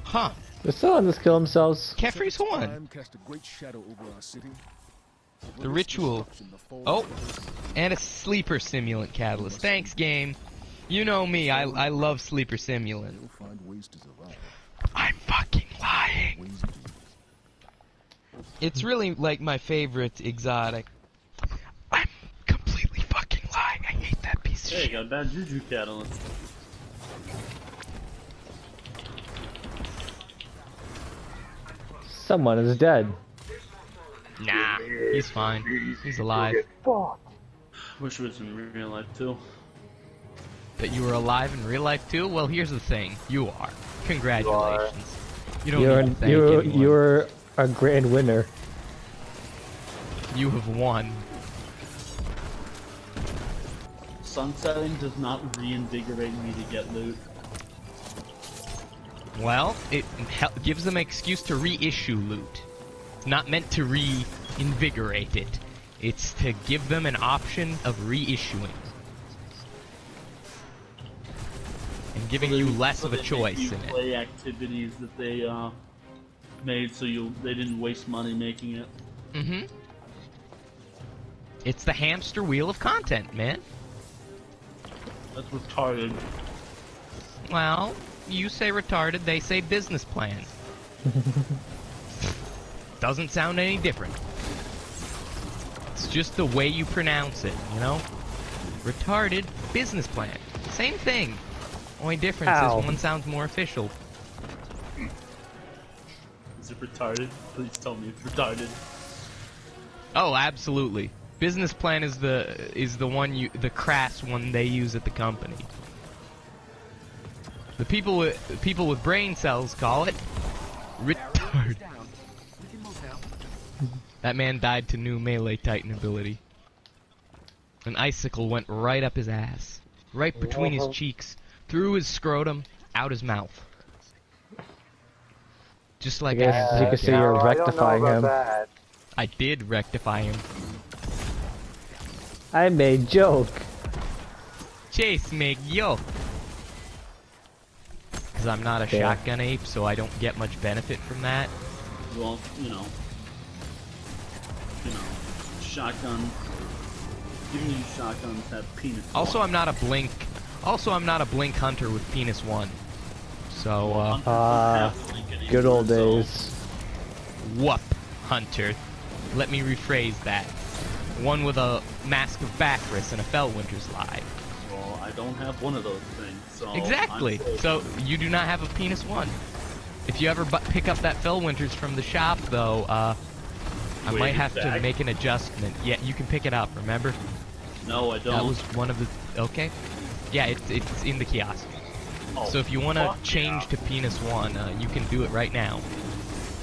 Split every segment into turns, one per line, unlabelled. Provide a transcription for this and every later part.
Huh.
They're still on this kill themselves.
Kefri's horn. The ritual. Oh, and a sleeper simulant catalyst. Thanks, game. You know me, I love sleeper simulant. I'm fucking lying. It's really like my favorite exotic. I'm completely fucking lying. I hate that piece of
Hey,
shit.
got a bad juju catalyst.
Someone is dead.
Nah, he's fine. He's alive.
Wish it was in real life too.
But you were alive in real life too? Well, here's the thing. You are. Congratulations. You don't
You're
need to thank anyone.
you're a grand winner.
You have won.
Sunsetting does not reinvigorate me to get loot.
Well, it gives them an excuse to reissue loot. It's not meant to reinvigorate it. It's to give them an option of reissuing. And giving you less of a choice in it.
Play activities that they made so they didn't waste money making it.
Mm-hmm. It's the hamster wheel of content, man.
That's retarded.
Well, you say retarded, they say business plan. Doesn't sound any different. It's just the way you pronounce it, you know? Retarded, business plan. Same thing. Only difference
Ow.
is one sounds more official.
Is it retarded? Please tell me it's retarded.
Oh, absolutely. Business plan is the one the crass one they use at the company. The people with brain cells call it retard. That man died to new melee titan ability. An icicle went right up his ass, right between his cheeks, through his scrotum, out his mouth. Just
I
like
guess you can see you're rectifying him.
I did rectify him.
I made joke.
Chase make yo. Because I'm not a
Yeah.
shotgun ape, so I don't get much benefit from that.
Well, you know, shotgun. Giving you shotguns have penis.
Also, I'm not a blink. Also, I'm not a blink hunter with penis one. So,
Good old days.
whoop hunter. Let me rephrase that. One with a Mask of Bacchus and a Fellwinter's Lie.
Well, I don't have one of those things, so
Exactly. So you do not have a penis one. If you ever pick up that Fellwinter's from the shop, though, I
Wait,
might have to
back?
make an adjustment. Yeah, you can pick it up. Remember?
No, I don't.
That was one of the. Okay. Yeah, it's in the kiosk.
Oh,
So if you want to
fuck
change
yeah.
to penis one, you can do it right now.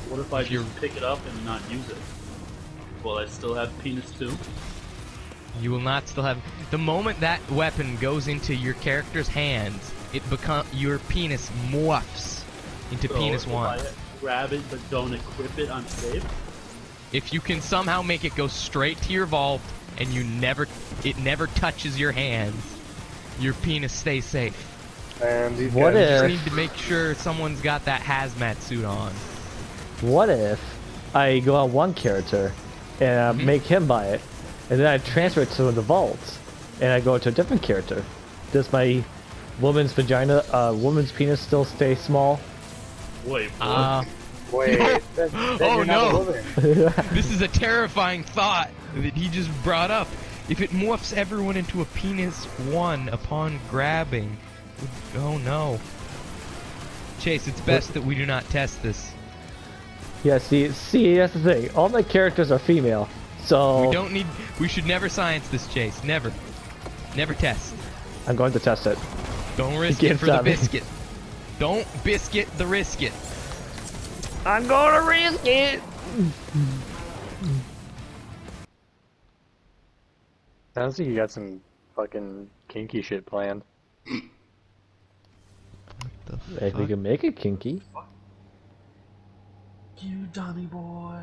What if I
if you're-
just pick it up and not use it? Will I still have penis too?
You will not still have. The moment that weapon goes into your character's hands, your penis morphs into
So
penis
if
one.
I grab it but don't equip it, I'm safe?
If you can somehow make it go straight to your vault and it never touches your hands, your penis stays safe.
And these
What
guys,
You just
if-
need to make sure someone's got that hazmat suit on.
What if I go on one character and make him buy it, and then I transfer it to the vault, and I go to a different character? Does my woman's penis still stay small?
Wait, what?
wait, then
Oh,
you're not a
no.
woman.
This is a terrifying thought that he just brought up. If it morphs everyone into a penis one upon grabbing, oh no. Chase, it's best that we do not test this.
Yeah, see, that's the thing. All my characters are female, so
We should never science this, Chase. Never. Never test.
I'm going to test it.
Don't risk
Get
it for the
some.
biscuit. Don't biscuit the risk it.
I'm going to risk it.
Sounds like you got some fucking kinky shit planned.
If we can make it kinky.
You dummy boy.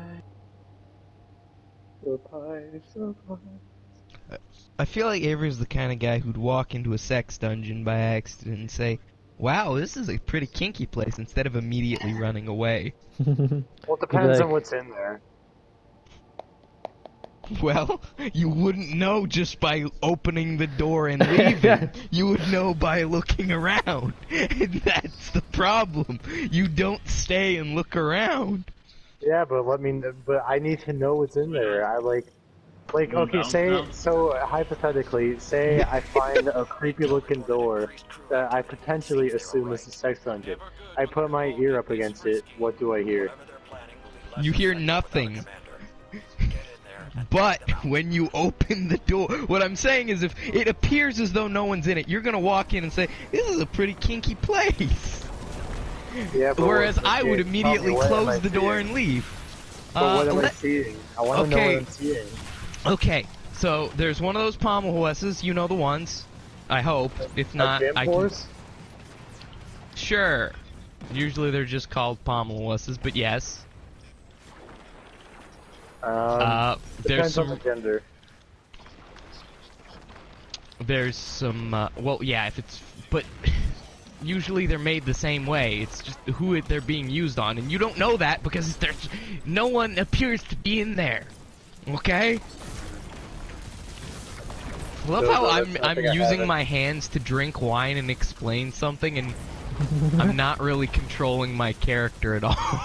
I feel like Avery's the kind of guy who'd walk into a sex dungeon by accident and say, Wow, this is a pretty kinky place instead of immediately running away.
Well, it depends
like-
on what's in there.
Well, you wouldn't know just by opening the door and leaving. You would know by looking around. And that's the problem. You don't stay and look around.
Yeah, but but I need to know what's in there. Okay, so hypothetically, say I find a creepy looking door that I potentially assume is a sex dungeon. I put my ear up against it, what do I hear?
You hear nothing. But when you open the door, what I'm saying is if it appears as though no one's in it, you're gonna walk in and say, this is a pretty kinky place.
Yeah, but
Whereas
okay,
I would
tell me,
immediately
what am I
close the door
seeing?
and leave.
But what am I
let-
seeing? I want to know
okay.
what I'm seeing.
Okay, so there's one of those pommel horses, you know the ones. I hope. If not,
Gym
I can...
horse?
Sure. Usually they're just called pommel horses, but yes. There's
Depends on the
some...
gender.
There's some, well, yeah, if it's... But... Usually they're made the same way. It's just who they're being used on, and you don't know that because there's no one appears to be in there. Okay? Love
So
how
that's
I'm
something I
using
haven't-
my hands to drink wine and explain something, and I'm not really controlling my character at all.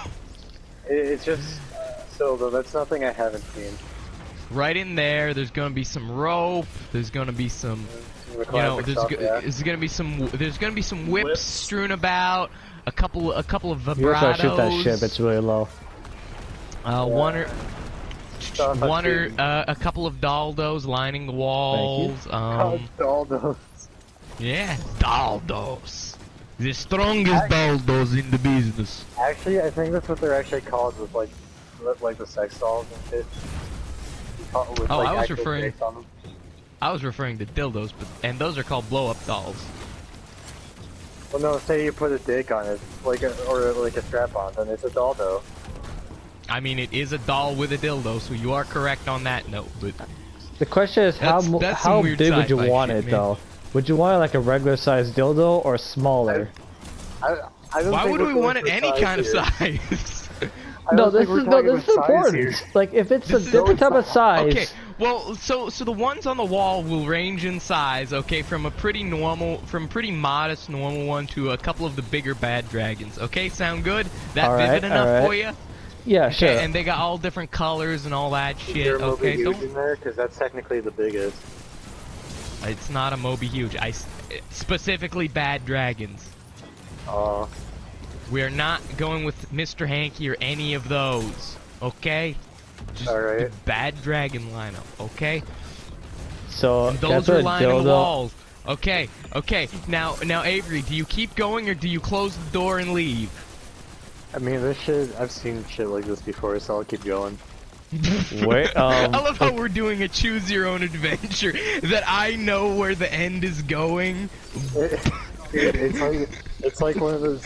It's just so though that's nothing I haven't seen.
Right in there's gonna be some rope. There's gonna be some.
The
You know,
classic stuff, yeah.
there's gonna be some whips
Whips.
strewn about, a couple of
You also
vibratos.
shoot that shit, but it's really low.
Stuff I've seen.
A couple of daldos lining the walls.
All those.
Yeah, daldos. The strongest daldos in the business.
Actually, I think that's what they're actually called with like the sex dolls and shit. With,
Oh, I was
actual
referring-
dicks on them.
I was referring to dildos, and those are called blow-up dolls.
Well, no, say you put a dick on it, or like a strap on, then it's a dildo.
I mean, it is a doll with a dildo, so you are correct on that note. But
The question is, how
That's some weird
big would you
sci-fi
want
shit,
it
man.
though? Would you want it like a regular sized dildo or smaller?
I don't
why
think
would
we're
we
going
want it
for
any
size
kind of
here.
size?
I
No,
don't think
this
we're
is
talking
this is
about size
important.
here.
Like if it's a
This is-
different type of size.
Okay, well, so the ones on the wall will range in size, okay, from a pretty modest normal one to a couple of the bigger bad dragons. Okay, sound good? That
Alright,
vivid enough
alright.
for you?
Yeah, sure.
Okay, and they got all different colors and all that
Is
shit.
there a Moby
Okay,
Huge
so
in there? Because that's technically the biggest.
it's not a Moby Huge. Specifically bad dragons. We are not going with Mr. Hanky or any of those. Okay? Just
Alright.
the bad dragon lineup. Okay?
So
And
can I
those
put
are
a
lining the
dildo?
walls. Okay, okay. Now Avery, do you keep going or do you close the door and leave?
I mean, this shit, I've seen shit like this before, so I'll keep going.
Wait,
I love how we're doing a choose your own adventure that I know where the end is going.
Dude, it's like one of those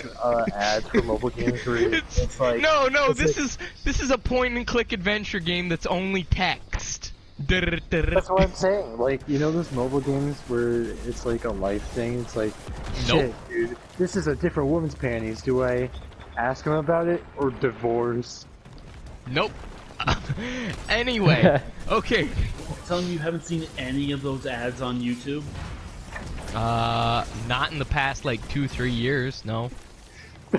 ads for mobile games where it's like
No,
it's
this is a point and click adventure game that's only text.
That's what I'm saying. Like, you know those mobile games where it's like a life thing? It's like,
Nope.
shit, dude, this is a different woman's panties. Do I ask him about it or divorce?
Nope. Anyway, okay.
Telling you haven't seen any of those ads on YouTube.
Not in the past like 2-3 years, no.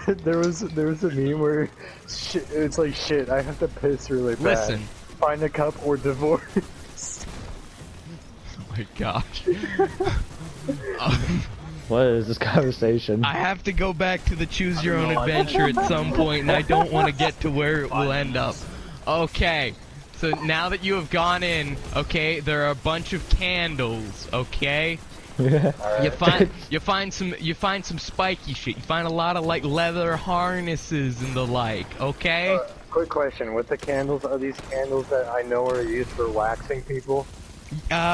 there was a meme where shit, it's like, shit, I have to piss really bad.
Listen.
Find a cup or divorce.
Oh my gosh.
What is this conversation?
I have to go back to the choose your own adventure at some point, and I don't want to get to where it will end up. Okay, so now that you have gone in, okay, there are a bunch of candles, okay? You find some spiky shit. You find a lot of like leather harnesses and the like, okay?
Quick question, with the candles, are these candles that I know are used for waxing people?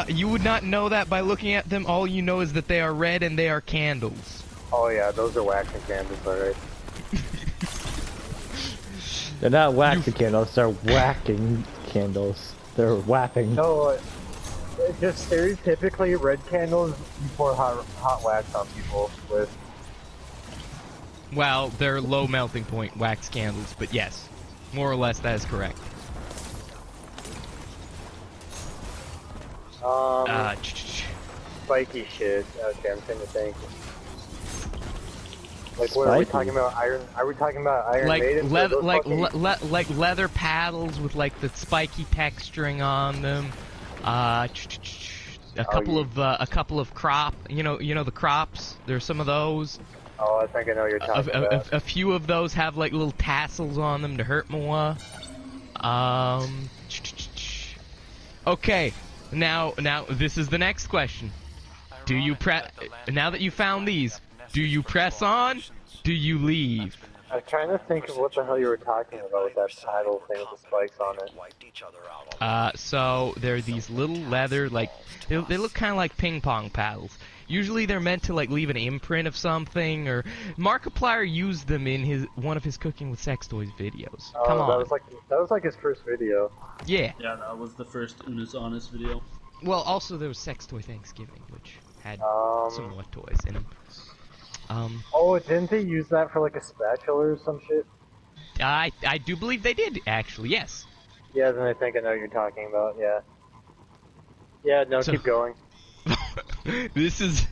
You would not know that by looking at them. All you know is that they are red and they are candles.
Oh yeah, those are waxing candles, alright.
They're not waxing candles, they're whacking candles. They're whapping.
No, just stereotypically red candles you pour hot wax on people with.
Well, they're low melting point wax candles, but yes, more or less that is correct.
Spiky shit. Okay, I'm trying to think. Like, what are we talking about? Iron? Are we talking about Iron Maiden?
Like leather paddles with like the spiky texturing on them. A couple of crop. You know the crops. There's some of those.
Oh, I think I know what you're talking about.
A few of those have like little tassels on them to hurt more. Okay, now this is the next question. Do you now that you found these? Do you press on? Do you leave?
I'm trying to think of what the hell you were talking about with that paddle thing with the spikes on it.
So they're these little leather, like they look kind of like ping pong paddles. Usually they're meant to like leave an imprint of something, or Markiplier used them in one of his Cooking with Sex Toys videos.
Oh,
Come on.
That was like his first video.
Yeah.
Yeah, that was the first Unis Honest video.
Well, also there was Sex Toy Thanksgiving, which had some more toys in them.
Oh, didn't they use that for like a spatula or some shit?
I do believe they did, actually, yes.
Yeah, then I think I know what you're talking about, yeah. Yeah, no, keep going.
This is...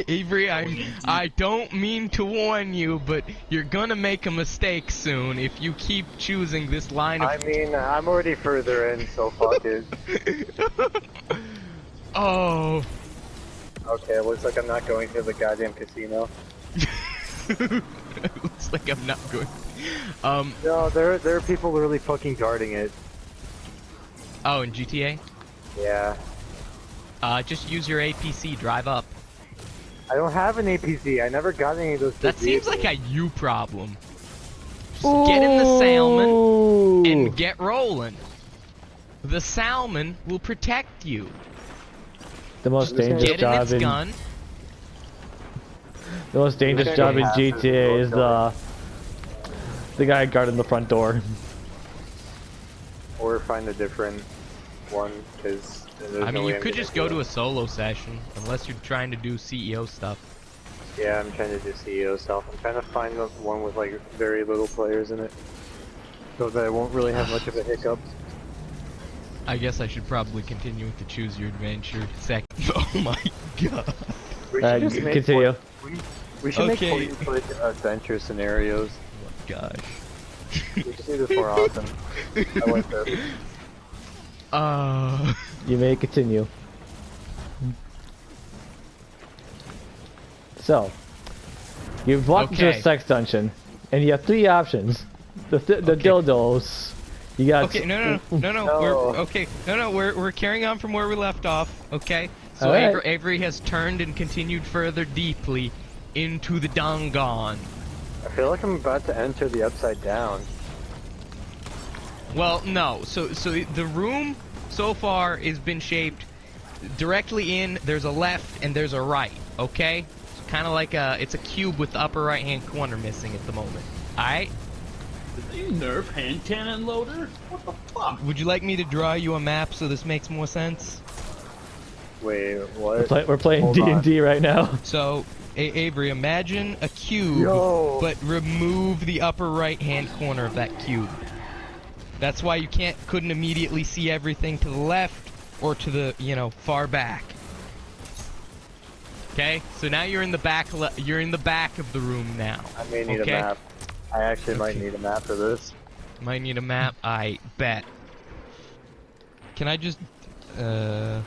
Avery, I don't mean to warn you, but you're gonna make a mistake soon if you keep choosing this line of...
I mean, I'm already further in, so fuck it.
Oh...
Okay, it looks like I'm not going to the goddamn casino.
It looks like I'm not going.
No, there are people literally fucking guarding it.
Oh, in GTA?
Yeah.
Just use your APC, drive up.
I don't have an APC, I never got any of those.
That seems like a you problem. Just get in the salmon and get rolling. The salmon will protect you.
The most dangerous job in
gun.
The most dangerous job in GTA is the guy guarding the front door.
Or find a different one, because
I mean, you could just go to a solo session, unless you're trying to do CEO stuff.
Yeah, I'm trying to do CEO stuff. I'm trying to find the one with like very little players in it, so that I won't really have much of a hiccup.
I guess I should probably continue with the choose your adventure second. Oh my god.
We should just make
continue.
We should
Okay.
make point adventure scenarios.
Oh my gosh.
We should do this more often. I like this.
You may continue. So, you've walked into
Okay.
a sex dungeon, and you have three options. The dildos. You got
Okay, no. We're carrying on from where we left off. Okay, so
Alright.
Avery has turned and continued further deeply into the Dongon.
I feel like I'm about to enter the upside down.
Well, no. So the room so far has been shaped directly in. There's a left and there's a right. Okay, kind of like it's a cube with the upper right hand corner missing at the moment. All right.
Did they nerf hand cannon loader? What the fuck?
Would you like me to draw you a map so this makes more sense?
Wait, what?
We're playing
Hold
D&D right now.
So, Avery, imagine a cube,
Yo.
but remove the upper right-hand corner of that cube. That's why you couldn't immediately see everything to the left or to the, far back. Okay, so now you're in the back. You're in the back of the room now.
I may need
okay?
a map. I actually might need a map for this.
Might need a map. I bet. Can I just? I'm.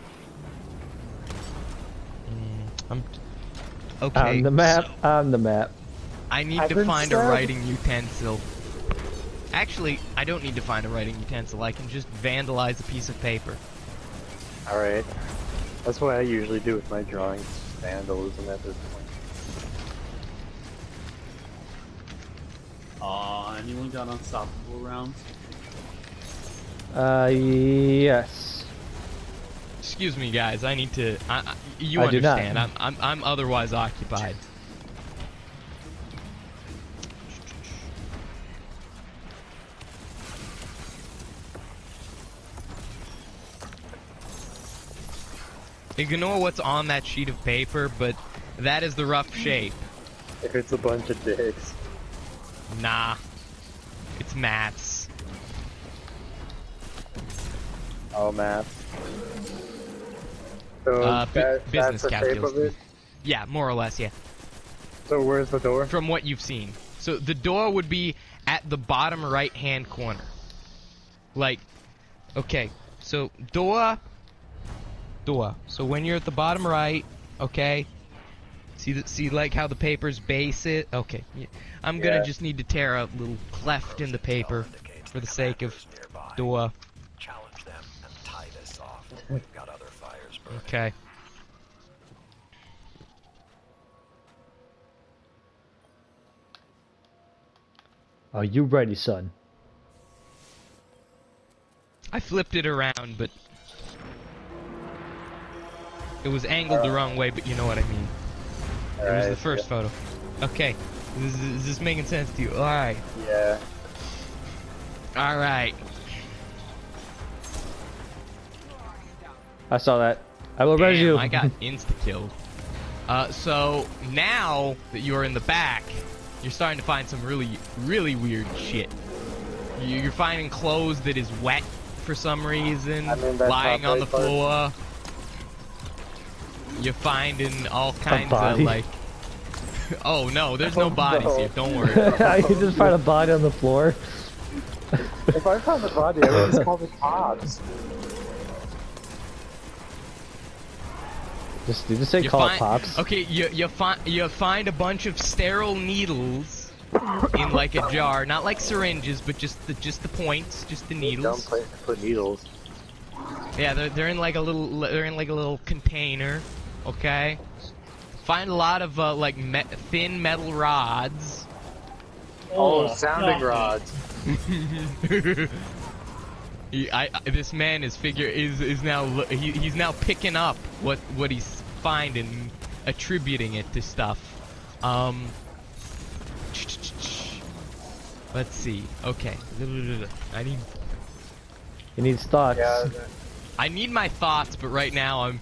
Okay.
On the map.
so
On the map.
I need
I've
to
been
find a
stabbed.
writing utensil. Actually, I don't need to find a writing utensil. I can just vandalize a piece of paper.
Alright. That's what I usually do with my drawings. Vandalism at this point.
Anyone got unstoppable rounds?
Yes.
Excuse me, guys. I need to. You
I do not.
understand? I'm otherwise occupied. Ignore what's on that sheet of paper, but that is the rough shape.
If it's a bunch of dicks.
Nah. It's maths.
Oh, math. So
Business
that's the shape
calculus.
of it?
Yeah, more or less, yeah.
So where's the door?
From what you've seen. So the door would be at the bottom right-hand corner. Like, okay, so door. So when you're at the bottom right, okay. See like how the papers base it? Okay, I'm gonna just need to tear a little cleft in the paper for the sake of door.
Challenge them and tie this off. We've got other fires burning.
Okay.
Are you ready, son?
I flipped it around, but it was angled the wrong way, but you know what I mean. It was the first photo. Okay. Is this making sense to you? Alright.
Yeah.
Alright.
I saw that. I will res you.
I got insta-killed. So now that you're in the back, you're starting to find some really, really weird shit. You're finding clothes that is wet for some reason,
I mean, that's
lying
not
on the
very
floor. You're finding all kinds of
body.
like... Oh no, there's no bodies
no.
here, don't worry.
I can just find a body on the floor.
If I found the body, I would just call the cops.
Just say
You
call
find-
pops.
Okay, you find a bunch of sterile needles in like a jar, not like syringes, but just the points, just the
Dumb
needles.
place to put needles.
Yeah, they're in like a little container. Okay. Find a lot of like thin metal rods.
Oh, sounding
stop
rods.
This man is now he's now picking up what he's finding, attributing it to stuff. Let's see. Okay.
He needs thoughts.
Yeah.
I need my thoughts, but right now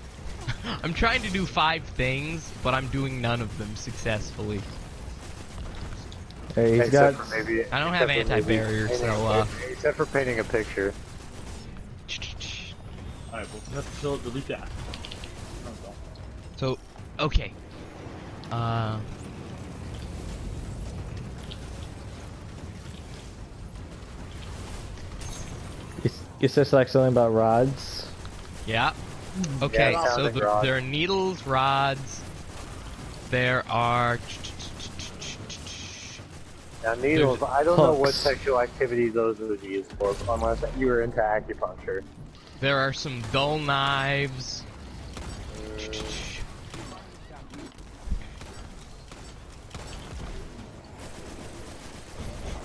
I'm trying to do 5 things, but I'm doing none of them successfully.
Hey, he's got.
Except for maybe,
I don't have
except for maybe
anti-barrier,
painting-
so
Except for painting a picture.
Alright, well, let's delete that. Oh,
So, okay.
You said like something about rods.
Yeah. Okay,
Yeah,
so
sounding rod.
there are needles, rods. There are.
Now needles, I don't know what
hooks.
sexual activity those would be used for, unless you were into acupuncture.
There are some dull knives.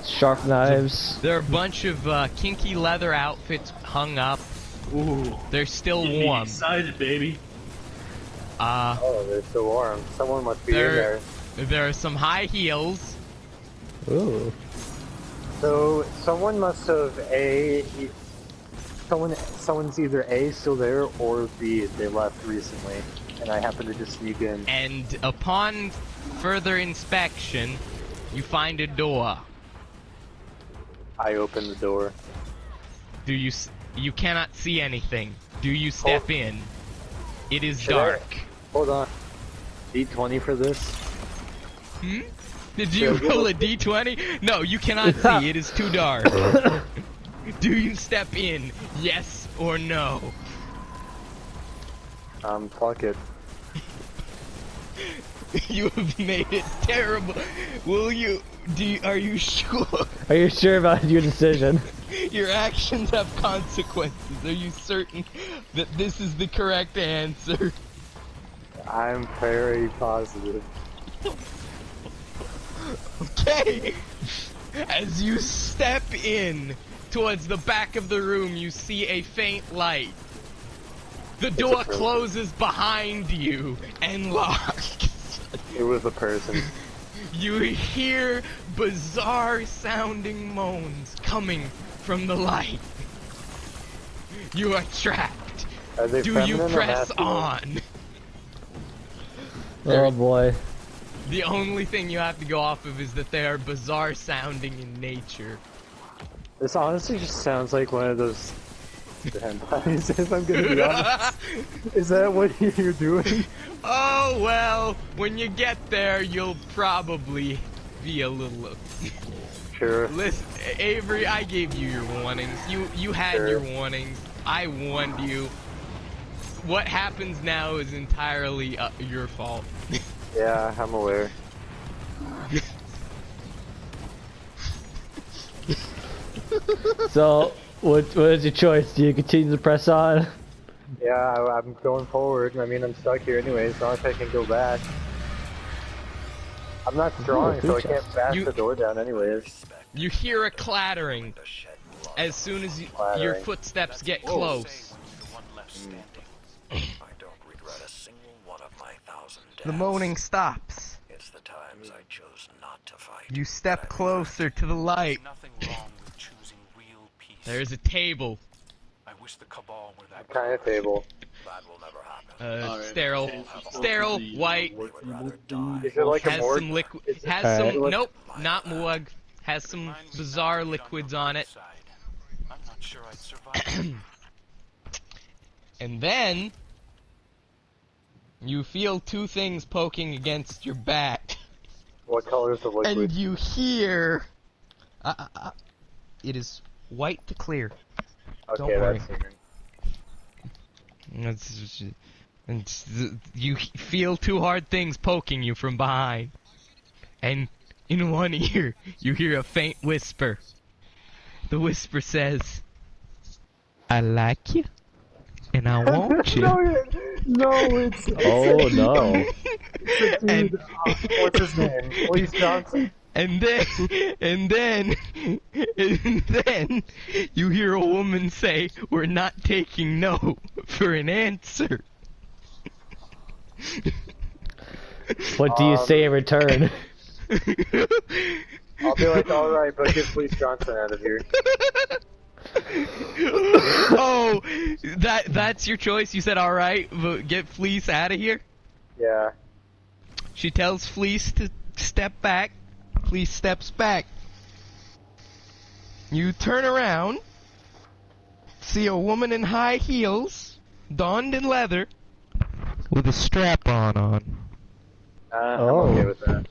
Sharp knives.
There are a bunch of kinky leather outfits hung up.
Ooh.
They're still
Get me
warm.
excited, baby.
Oh, they're so warm. Someone must be in
There,
there.
there are some high heels.
Ooh.
So someone must have someone's either A still there or B they left recently, and I happened to just sneak in.
And upon further inspection, you find a door.
I open the door.
Do you? You cannot see anything. Do you step in? It is
Should I-
dark.
Hold on. D20 for this.
Hmm? Did you roll a d20? No, you cannot see. It is too dark. Do you step in? Yes or no?
Fuck it.
You have made it terrible. Will you? Are you sure?
Are you sure about your decision?
Your actions have consequences. Are you certain that this is the correct answer?
I'm very positive.
Okay. As you step in towards the back of the room, you see a faint light. The door
person.
closes behind you and locks.
It was a person.
You hear bizarre sounding moans coming from the light. You are trapped.
Are they
Do you
feminine or
press
masculine?
on?
Oh boy.
The only thing you have to go off of is that they are bizarre sounding in nature.
This honestly just sounds like one of those hentais, if I'm gonna be honest. Is that what you're doing?
Oh well, when you get there, you'll probably be a little.
Sure.
Listen, Avery, I gave you your warnings. You had
Sure.
your warnings. I warned you. What happens now is entirely your fault.
Yeah, I'm aware.
So, what is your choice? Do you continue to press on?
Yeah, I'm going forward. I mean, I'm stuck here anyways. Not if I can go back. I'm not strong, so I can't bash
You-
the door down anyways.
You hear a clattering as soon as your
Clattering.
footsteps get close.
I don't regret a single one of my 1,000 deaths.
The moaning stops.
It's the times I chose not to fight.
You step closer to the light.
Nothing wrong with choosing real peace.
There's a table.
I wish the Cabal were that
Kind of table.
That will never happen.
Alright,
Sterile,
okay, so
sterile,
the,
white,
Would rather die.
Is it like a
has
morgue?
some liquid, has
Alright.
some, nope, not morgue, has some bizarre liquids on it.
I'm not sure I'd survive.
And then, you feel two things poking against your back.
What color is the liquid?
And you hear, it is white to clear.
Okay,
don't worry.
that's seeming.
You feel two hard things poking you from behind. And in one ear, you hear a faint whisper. The whisper says, I like you, and I want you.
No, it's
Oh no.
and,
what's his name? Police Johnson.
and then, you hear a woman say, we're not taking no for an answer.
What do you say in return?
I'll be like, all right, but get Police Johnson out of here.
Oh, that's your choice? You said alright, but get Fleece out of here?
Yeah.
She tells Fleece to step back. Fleece steps back. You turn around, see a woman in high heels, donned in leather, with a strap-on on.
I'm
Oh.
okay with that.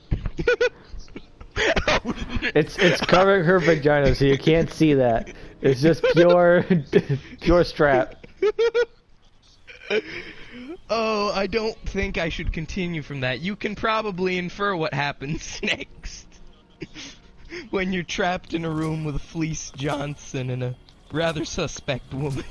It's covering her vagina, so you can't see that. It's just pure strap.
Oh, I don't think I should continue from that. You can probably infer what happens next. When you're trapped in a room with a Fleece Johnson and a rather suspect woman.